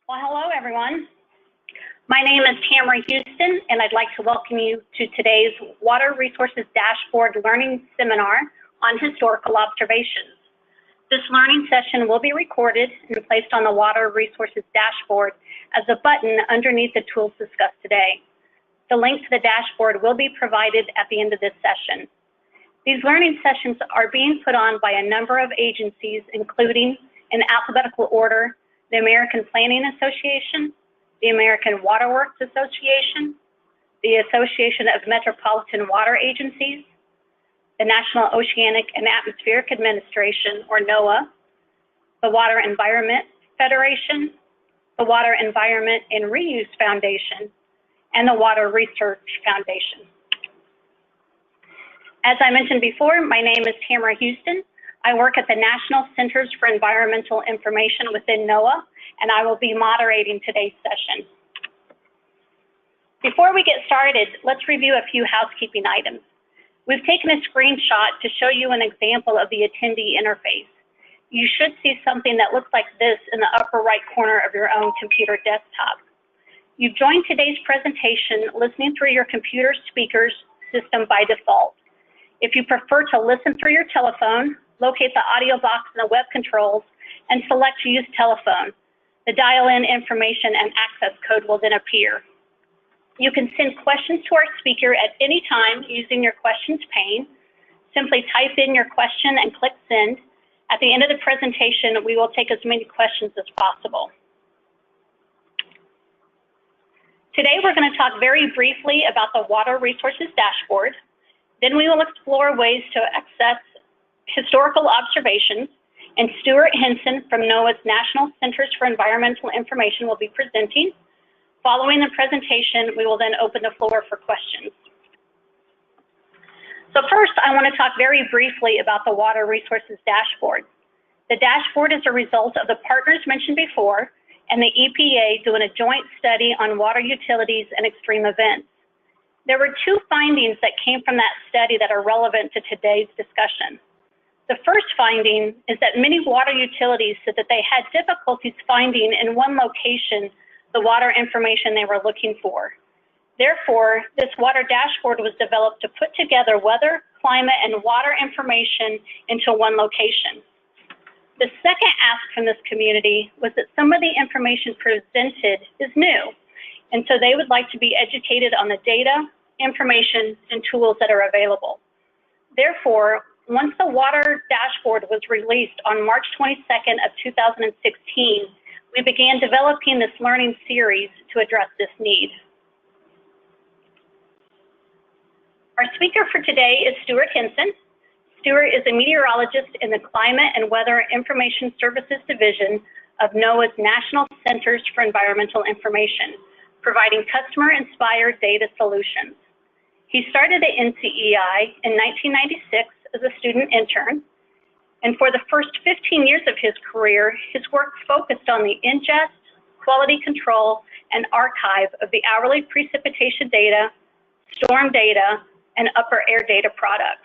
Well, hello, everyone. My name is Tamara Houston, and I'd like to welcome you to today's Water Resources Dashboard Learning Seminar on Historical Observations. This learning session will be recorded and placed on the Water Resources Dashboard as a button underneath the tools discussed today. The link to the dashboard will be provided at the end of this session. These learning sessions are being put on by a number of agencies, including, in alphabetical order, the American Planning Association, the American Water Works Association, the Association of Metropolitan Water Agencies, the National Oceanic and Atmospheric Administration, or NOAA, the Water Environment Federation, the Water Environment and Reuse Foundation, and the Water Research Foundation. As I mentioned before, my name is Tamara Houston. I work at the National Centers for Environmental Information within NOAA, and I will be moderating today's session. Before we get started, let's review a few housekeeping items. We've taken a screenshot to show you an example of the attendee interface. You should see something that looks like this in the upper right corner of your own computer desktop. You've joined today's presentation listening through your computer speakers system by default. If you prefer to listen through your telephone, locate the audio box in the web controls and select Use Telephone. The dial-in information and access code will then appear. You can send questions to our speaker at any time using your questions pane. Simply type in your question and click send. At the end of the presentation, we will take as many questions as possible. Today, we're going to talk very briefly about the Water Resources Dashboard. Then we will explore ways to access historical observations, and Stuart Henson from NOAA's National Centers for Environmental Information will be presenting. Following the presentation, we will then open the floor for questions. So first, I want to talk very briefly about the Water Resources Dashboard. The dashboard is a result of the partners mentioned before and the EPA doing a joint study on water utilities and extreme events. There were two findings that came from that study that are relevant to today's discussion. The first finding is that many water utilities said that they had difficulties finding in one location the water information they were looking for. Therefore, this water dashboard was developed to put together weather, climate, and water information into one location. The second ask from this community was that some of the information presented is new, and so they would like to be educated on the data, information, and tools that are available. Therefore, once the water dashboard was released on March 22nd of 2016, we began developing this learning series to address this need. Our speaker for today is Stuart Henson. Stuart is a meteorologist in the Climate and Weather Information Services Division of NOAA's National Centers for Environmental Information, providing customer-inspired data solutions. He started at NCEI in 1996 as a student intern, and for the first 15 years of his career, his work focused on the ingest, quality control, and archive of the hourly precipitation data, storm data, and upper air data products.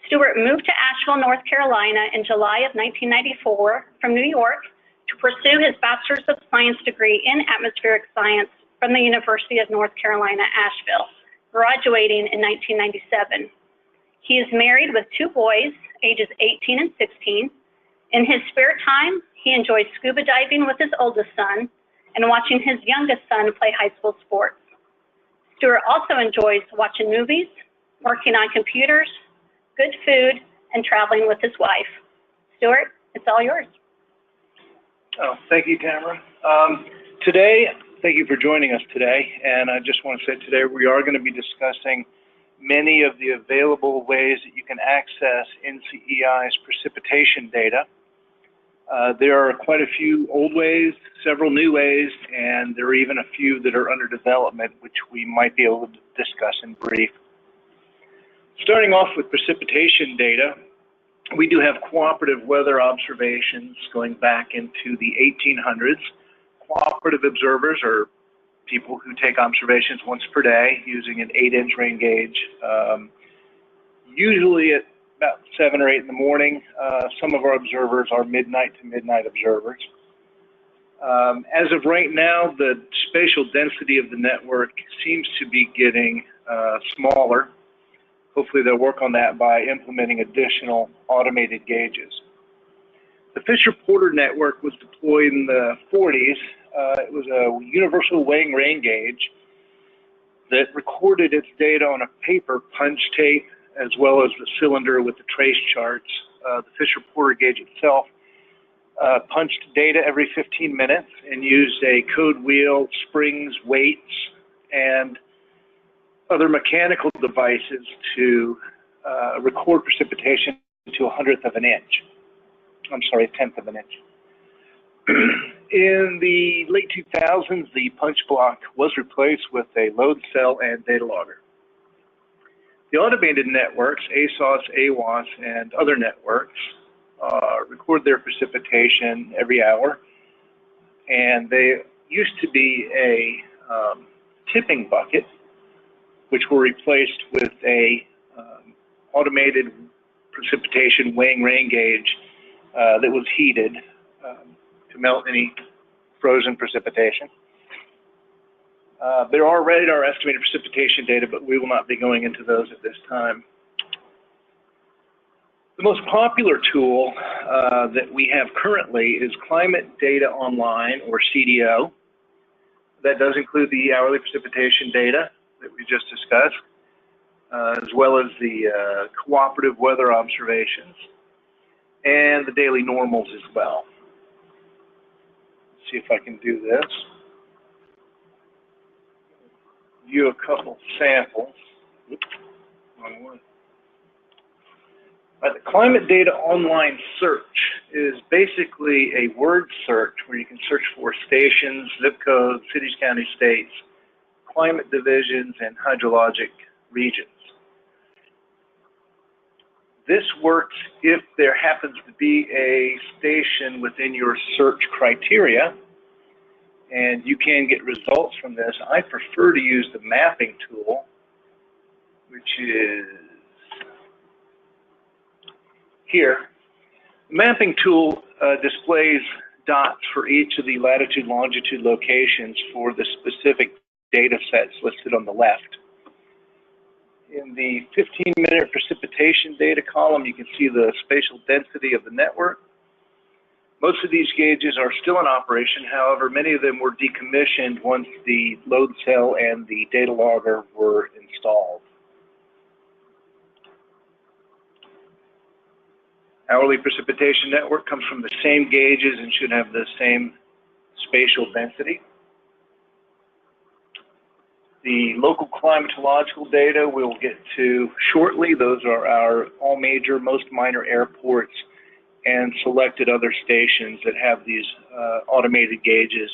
Stuart moved to Asheville, North Carolina in July of 1994 from New York to pursue his Bachelor's of Science degree in Atmospheric Science from the University of North Carolina, Asheville, graduating in 1997. He is married with two boys, ages 18 and 16. In his spare time, he enjoys scuba diving with his oldest son and watching his youngest son play high school sports. Stuart also enjoys watching movies, working on computers, good food, and traveling with his wife. Stuart, it's all yours. Oh, thank you, Tamara. Today, thank you for joining us today. And I just want to say today we are going to be discussing many of the available ways that you can access NCEI's precipitation data. There are quite a few old ways, several new ways, and there are even a few that are under development, which we might be able to discuss in brief. Starting off with precipitation data, we do have cooperative weather observations going back into the 1800s. Cooperative observers are people who take observations once per day using an 8-inch rain gauge, usually at about 7 or 8 in the morning. Some of our observers are midnight to midnight observers. As of right now, the spatial density of the network seems to be getting smaller. Hopefully they'll work on that by implementing additional automated gauges. The Fisher-Porter network was deployed in the 40s. It was a universal weighing rain gauge that recorded its data on a paper punch tape as well as the cylinder with the trace charts. The Fisher-Porter gauge itself punched data every 15 minutes and used a code wheel, springs, weights, and other mechanical devices to record precipitation to 1/100th of an inch. I'm sorry, 1/10 of an inch. In the late 2000s, the punch block was replaced with a load cell and data logger. The automated networks, ASOS, AWOS, and other networks, record their precipitation every hour, and they used to be a tipping bucket, which were replaced with a automated precipitation weighing rain gauge that was heated to melt any frozen precipitation. There are radar estimated precipitation data, but we will not be going into those at this time. The most popular tool that we have currently is Climate Data Online, or CDO. That does include the hourly precipitation data that we just discussed, as well as the cooperative weather observations and the daily normals as well. Let's see if I can do this. View a couple samples. Oops, wrong one. The Climate Data Online search is basically a word search where you can search for stations, zip codes, cities, counties, states, climate divisions, and hydrologic regions. This works if there happens to be a station within your search criteria, and you can get results from this. I prefer to use the mapping tool, which is here. The mapping tool displays dots for each of the latitude, longitude locations for the specific data sets listed on the left. In the 15-minute precipitation data column, you can see the spatial density of the network. Most of these gauges are still in operation. However, many of them were decommissioned once the load cell and the data logger were installed. Hourly precipitation network comes from the same gauges and should have the same spatial density. The local climatological data we'll get to shortly. Those are our all major, most minor airports and selected other stations that have these automated gauges.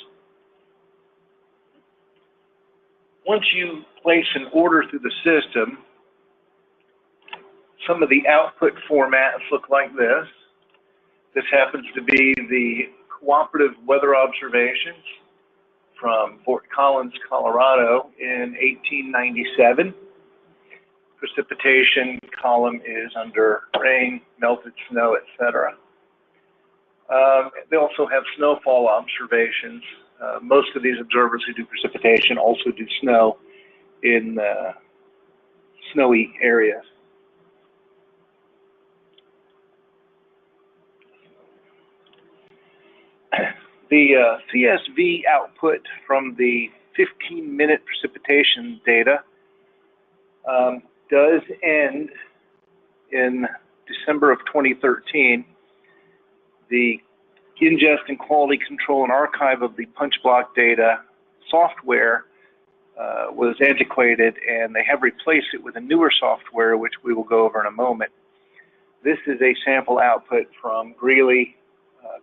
Once you place an order through the system, some of the output formats look like this. This happens to be the cooperative weather observations from Fort Collins, Colorado in 1897. Precipitation column is under rain, melted snow, etc. They also have snowfall observations. Most of these observers who do precipitation also do snow in snowy areas. The CSV output from the 15-minute precipitation data does end in December of 2013. The ingest and quality control and archive of the punch block data software was antiquated, and they have replaced it with a newer software, which we will go over in a moment. This is a sample output from Greeley,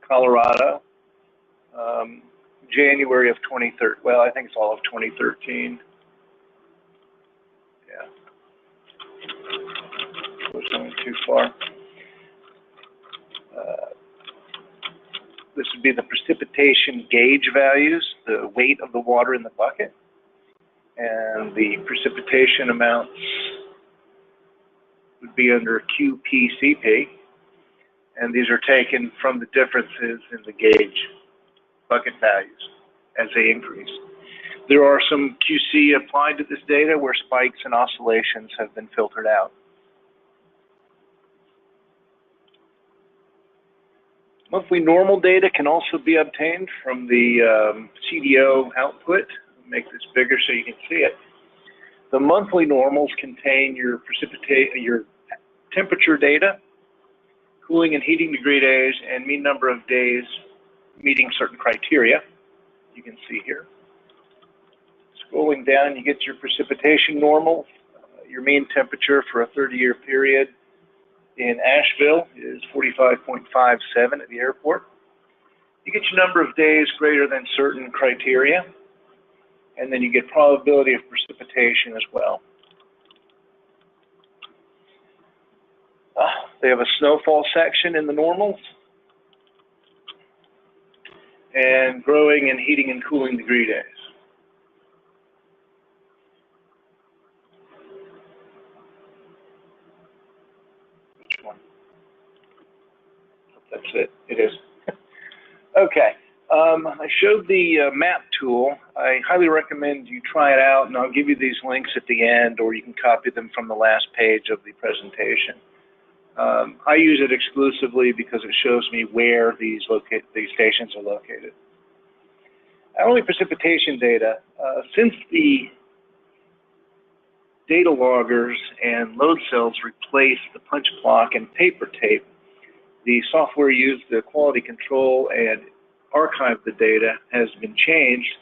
Colorado, January of 2013. Well, I think it's all of 2013. Yeah. Was going too far. This would be the precipitation gauge values, the weight of the water in the bucket, and the precipitation amounts would be under QPCP, and these are taken from the differences in the gauge. bucket values as they increase. There are some QC applied to this data where spikes and oscillations have been filtered out. Monthly normal data can also be obtained from the CDO output. I'll make this bigger so you can see it. The monthly normals contain your temperature data, cooling and heating degree days, and mean number of days meeting certain criteria. You can see here. Scrolling down, you get your precipitation normals. Your mean temperature for a 30-year period in Asheville is 45.57 at the airport. You get your number of days greater than certain criteria, and then you get probability of precipitation as well. They have a snowfall section in the normals, and growing and heating and cooling degree days. Which one? That's it. It is. Okay. I showed the map tool. I highly recommend you try it out, and I'll give you these links at the end, or you can copy them from the last page of the presentation. I use it exclusively because it shows me where these stations are located. Hourly precipitation data. Since the data loggers and load cells replaced the punch block and paper tape, the software used to quality control and archive the data has been changed.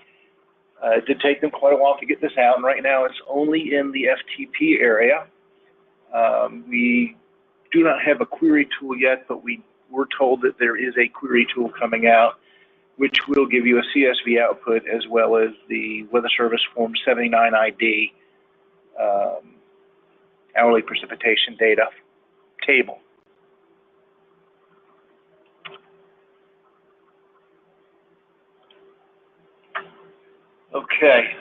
It did take them quite a while to get this out, and right now it's only in the FTP area. We do not have a query tool yet, but we were told that there is a query tool coming out, which will give you a CSV output as well as the Weather Service Form 79 ID hourly precipitation data table. Okay,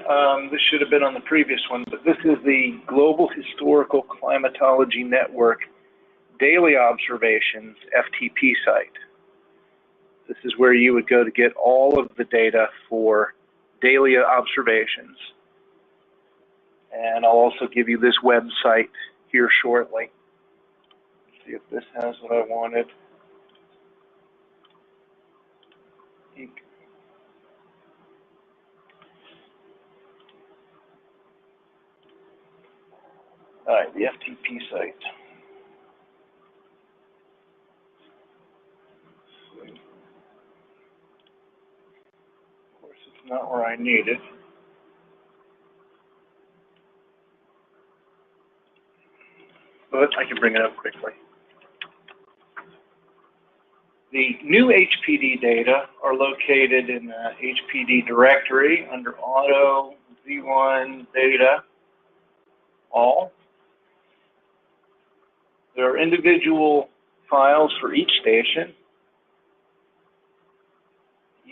this should have been on the previous one, but this is the Global Historical Climatology Network Daily Observations FTP site. This is where you would go to get all of the data for daily observations. And I'll also give you this website here shortly. Let's see if this has what I wanted. All right, the FTP site. Of course, it's not where I need it. But I can bring it up quickly. The new HPD data are located in the HPD directory under Auto, Z1, Data, All. There are individual files for each station.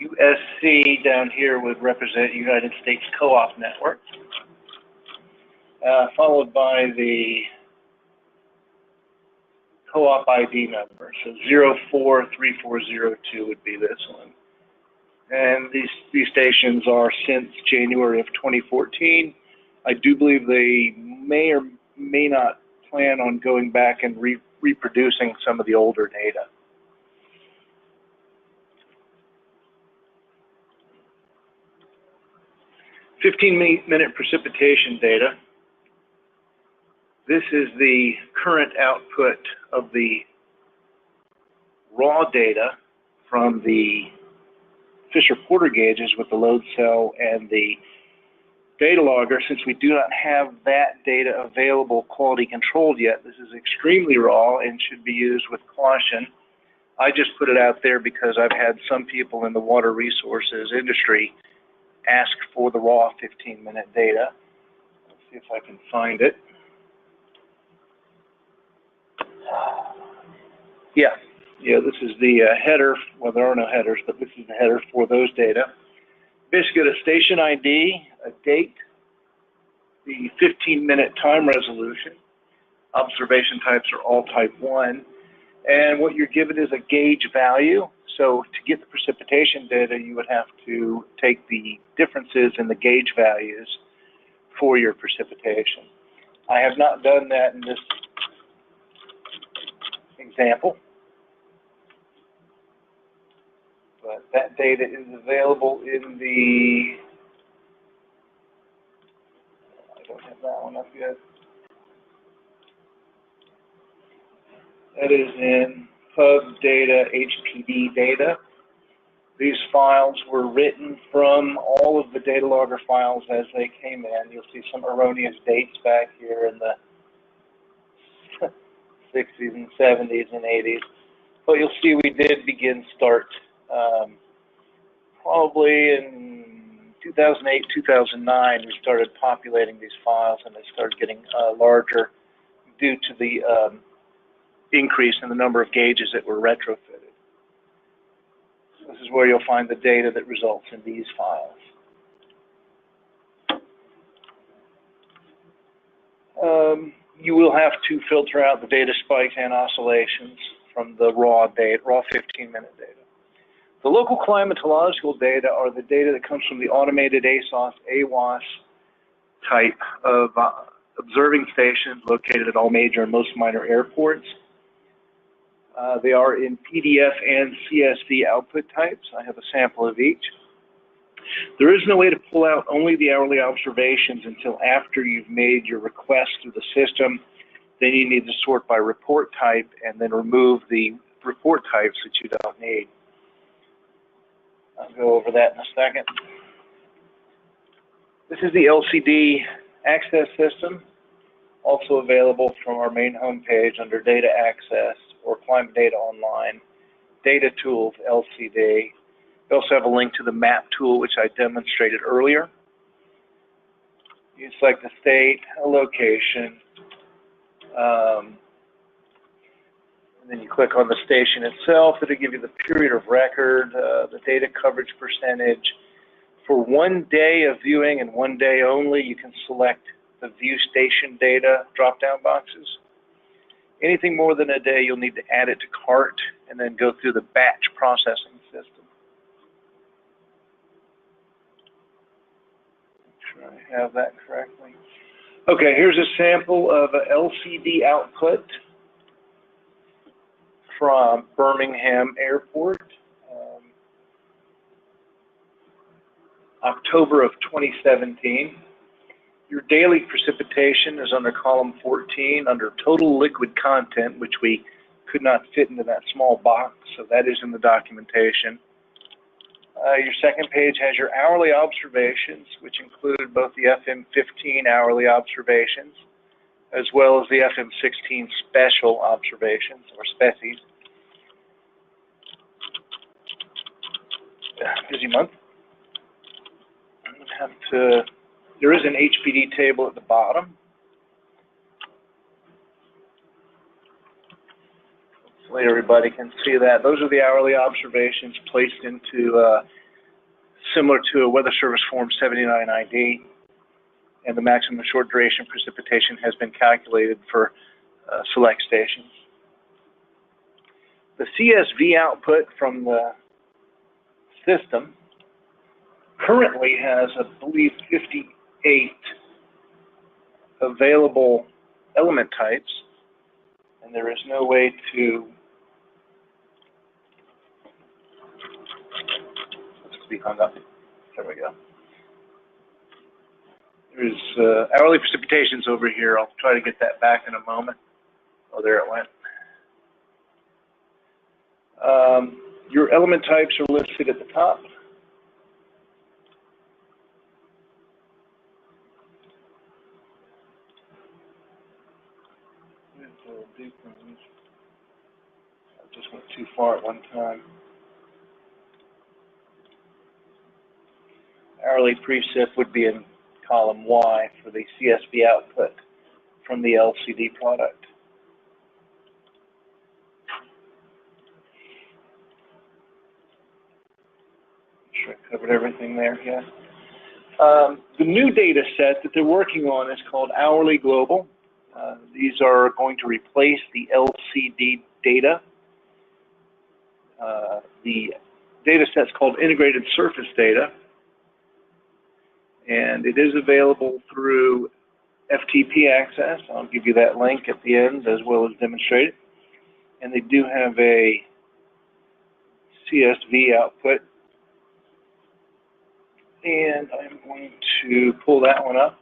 USC down here would represent United States Co-op Network, followed by the co-op ID number. So 043402 would be this one. And these stations are since January of 2014. I do believe they may or may not plan on going back and reproducing some of the older data. "15-minute precipitation data. This is the current output of the raw data from the Fisher-Porter gauges with the load cell and the data logger. Since we do not have that data available quality controlled yet, this is extremely raw and should be used with caution. I just put it out there because I've had some people in the water resources industry ask for the raw 15-minute data. Let's see if I can find it. Yeah, this is the header. Well, there are no headers, but this is the header for those data. Basically, a station ID, a date, the 15-minute time resolution. Observation types are all type 1. And what you're given is a gauge value. So to get the precipitation data, you would have to take the differences in the gauge values for your precipitation. I have not done that in this example, but that data is available in the, I don't have that one up yet. That is in Pub Data, HPD data. These files were written from all of the data logger files as they came in. You'll see some erroneous dates back here in the 60s and 70s and 80s. But you'll see we did start probably in 2008, 2009, we started populating these files, and they started getting larger due to the increase in the number of gauges that were retrofitted. So this is where you'll find the data that results in these files. You will have to filter out the data spikes and oscillations from the raw data, raw 15-minute data. The local climatological data are the data that comes from the automated ASOS, AWOS type of observing stations located at all major and most minor airports. They are in PDF and CSV output types. I have a sample of each. There is no way to pull out only the hourly observations until after you've made your request through the system. Then you need to sort by report type and then remove the report types that you don't need. I'll go over that in a second. This is the LCD access system, also available from our main homepage under Data Access or Climate Data Online, Data Tools LCD. We also have a link to the map tool, which I demonstrated earlier. You select the state, a location, and then you click on the station itself. It'll give you the period of record, the data coverage percentage. For 1 day of viewing and 1 day only, you can select the view station data drop-down boxes. Anything more than a day, you'll need to add it to cart and then go through the batch processing system. Make sure I have that correctly. Okay, here's a sample of an LCD output from Birmingham Airport, October of 2017. Your daily precipitation is under column 14 under total liquid content, which we could not fit into that small box, so that is in the documentation. Your second page has your hourly observations, which include both the FM15 hourly observations as well as the FM16 special observations, or species. Busy month. There is an HPD table at the bottom. Hopefully everybody can see that. Those are the hourly observations placed into, similar to a Weather Service Form 79 ID, and the maximum short duration precipitation has been calculated for select stations. The CSV output from the system currently has, I believe, 58 available element types, and there is no way to, let's be hung up. There we go. There's hourly precipitations over here. I'll try to get that back in a moment. Oh, there it went. Your element types are listed at the top. I just went too far at one time. Hourly precip would be in column Y for the CSV output from the LCD product. I'm sure I covered everything there, yeah. The new data set that they're working on is called Hourly Global. These are going to replace the LCD data The data set's called Integrated Surface Data, and it is available through FTP access. I'll give you that link at the end as well as demonstrate it. And they do have a CSV output. And I'm going to pull that one up.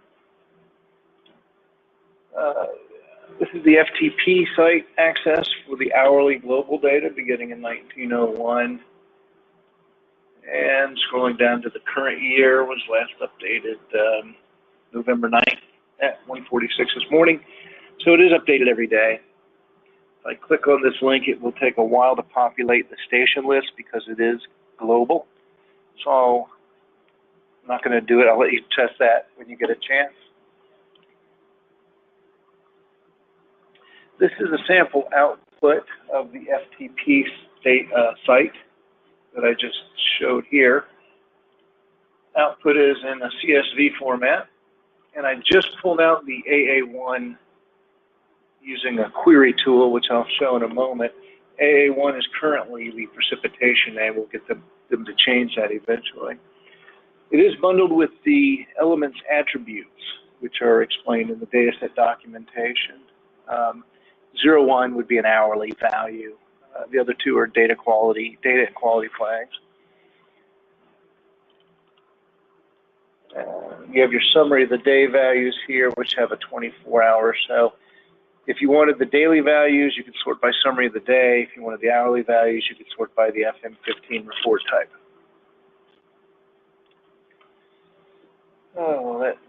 This is the FTP site access for the hourly global data beginning in 1901. And scrolling down to the current year, was last updated November 9th at 1:46 this morning. So it is updated every day. If I click on this link, it will take a while to populate the station list because it is global. So I'm not going to do it. I'll let you test that when you get a chance. This is a sample output of the FTP site that I just showed here. Output is in a CSV format, and I just pulled out the AA1 using a query tool, which I'll show in a moment. AA1 is currently the precipitation name. We'll get them to change that eventually. It is bundled with the elements attributes, which are explained in the dataset documentation. 01 would be an hourly value. The other two are data and quality flags. You have your summary of the day values here, which have a 24-hour. So if you wanted the daily values, you could sort by summary of the day. If you wanted the hourly values, you could sort by the FM15 report type. Oh, let's see.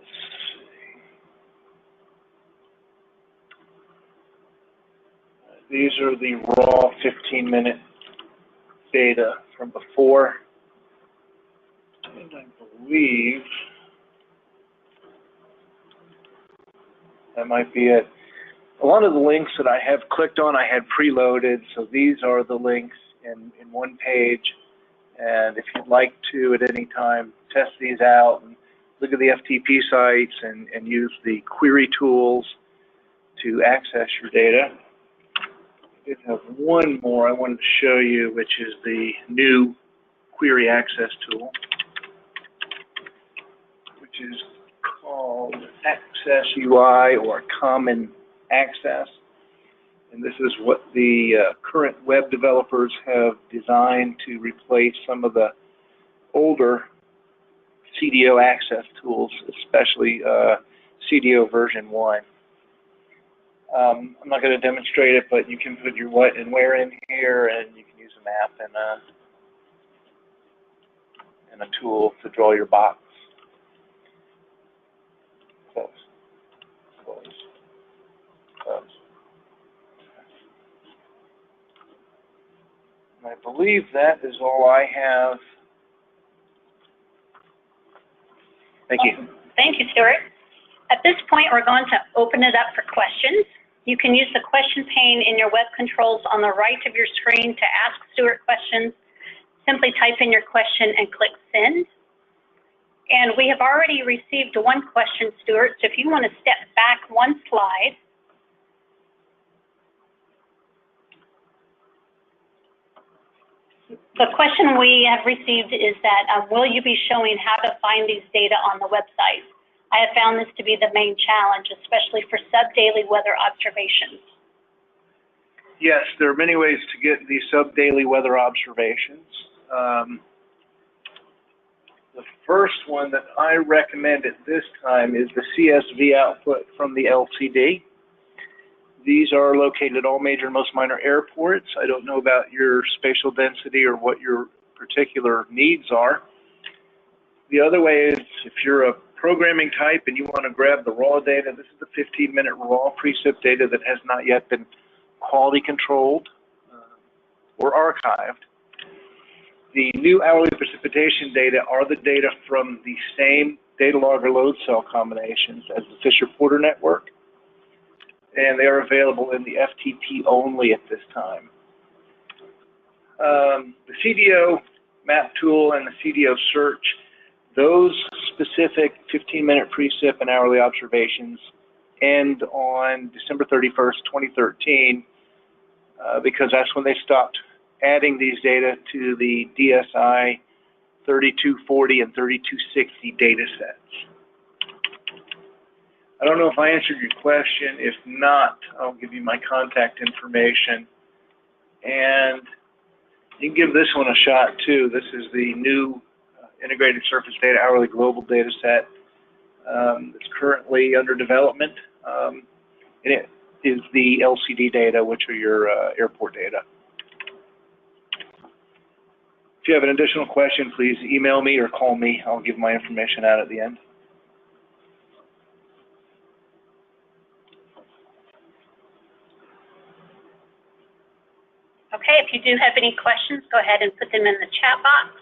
These are the raw 15-minute data from before. And I believe that might be it. A lot of the links that I have clicked on, I had preloaded, so these are the links in one page. And if you'd like to, at any time, test these out and look at the FTP sites and use the query tools to access your data. I did have one more I wanted to show you, which is the new query access tool, which is called Access UI or Common Access. And this is what the current web developers have designed to replace some of the older CDO access tools, especially CDO version 1. I'm not going to demonstrate it, but you can put your what and where in here, and you can use a map and a tool to draw your box. Close. Close. Close. And I believe that is all I have. Thank you. Thank you, Stuart. At this point, we're going to open it up for questions. You can use the question pane in your web controls on the right of your screen to ask Stuart questions. Simply type in your question and click send. And we have already received one question, Stuart, so if you want to step back one slide. The question we have received is that, will you be showing how to find these data on the website? I have found this to be the main challenge, especially for sub-daily weather observations. Yes, there are many ways to get these sub-daily weather observations. The first one that I recommend at this time is the CSV output from the LCD. These are located at all major and most minor airports. I don't know about your spatial density or what your particular needs are. The other way is if you're a programming type and you want to grab the raw data, this is the 15-minute raw precip data that has not yet been quality controlled or archived. The new hourly precipitation data are the data from the same data logger load cell combinations as the Fisher-Porter network, and they are available in the FTP only at this time. The CDO map tool and the CDO search, those specific 15-minute precip and hourly observations end on December 31st, 2013, because that's when they stopped adding these data to the DSI 3240 and 3260 data sets. I don't know if I answered your question. If not, I'll give you my contact information. And you can give this one a shot too. This is the new Integrated Surface Data Hourly Global Data Set. It's currently under development. And it is the LCD data, which are your airport data. If you have an additional question, please email me or call me. I'll give my information out at the end. Okay, if you do have any questions, go ahead and put them in the chat box.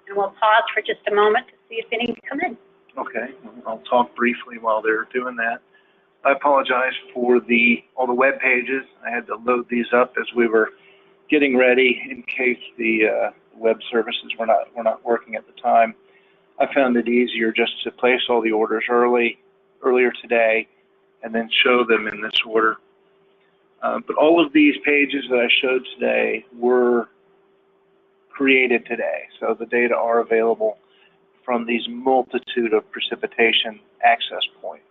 And we'll pause for just a moment to see if any come in. Okay, I'll talk briefly while they're doing that. I apologize for all the web pages. I had to load these up as we were getting ready in case the web services were not working at the time. I found it easier just to place all the orders earlier today and then show them in this order. But all of these pages that I showed today were created today, so the data are available from these multitude of precipitation access points.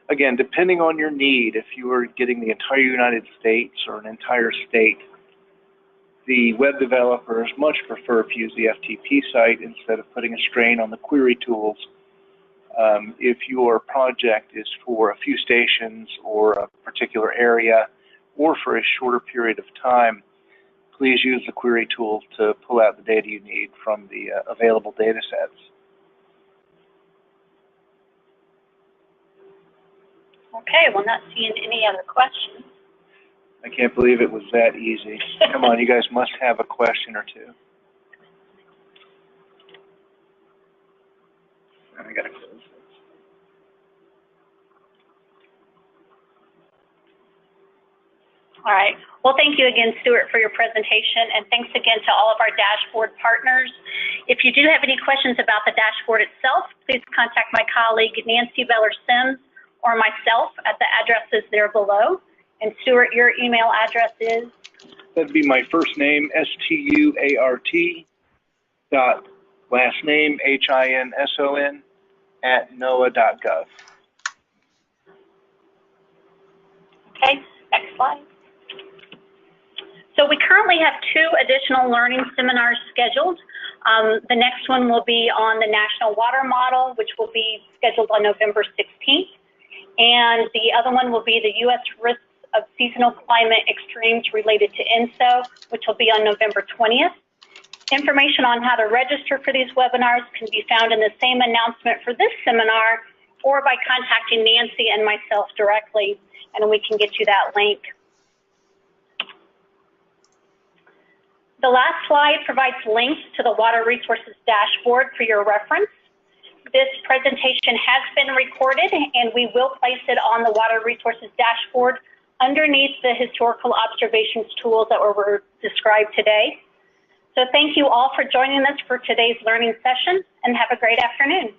Again, depending on your need, if you are getting the entire United States or an entire state, the web developers much prefer to use the FTP site instead of putting a strain on the query tools. If your project is for a few stations or a particular area or for a shorter period of time, please use the query tool to pull out the data you need from the available data sets. Okay, well, not seeing any other questions. I can't believe it was that easy. Come on, you guys must have a question or two. I gotta close this. All right. Well, thank you again, Stuart, for your presentation, and thanks again to all of our dashboard partners. If you do have any questions about the dashboard itself, please contact my colleague, Nancy Beller-Sims, or myself at the addresses there below. And Stuart, your email address is? That'd be my first name, S-T-U-A-R-T, dot last name, H-I-N-S-O-N, at NOAA.gov. Okay, next slide. So we currently have 2 additional learning seminars scheduled. The next one will be on the National Water Model, which will be scheduled on November 16th. And the other one will be the U.S. Risks of Seasonal Climate Extremes related to ENSO, which will be on November 20th. Information on how to register for these webinars can be found in the same announcement for this seminar or by contacting Nancy and myself directly, and we can get you that link. The last slide provides links to the Water Resources Dashboard for your reference. This presentation has been recorded, and we will place it on the Water Resources Dashboard underneath the historical observations tools that were described today. So thank you all for joining us for today's learning session, and have a great afternoon.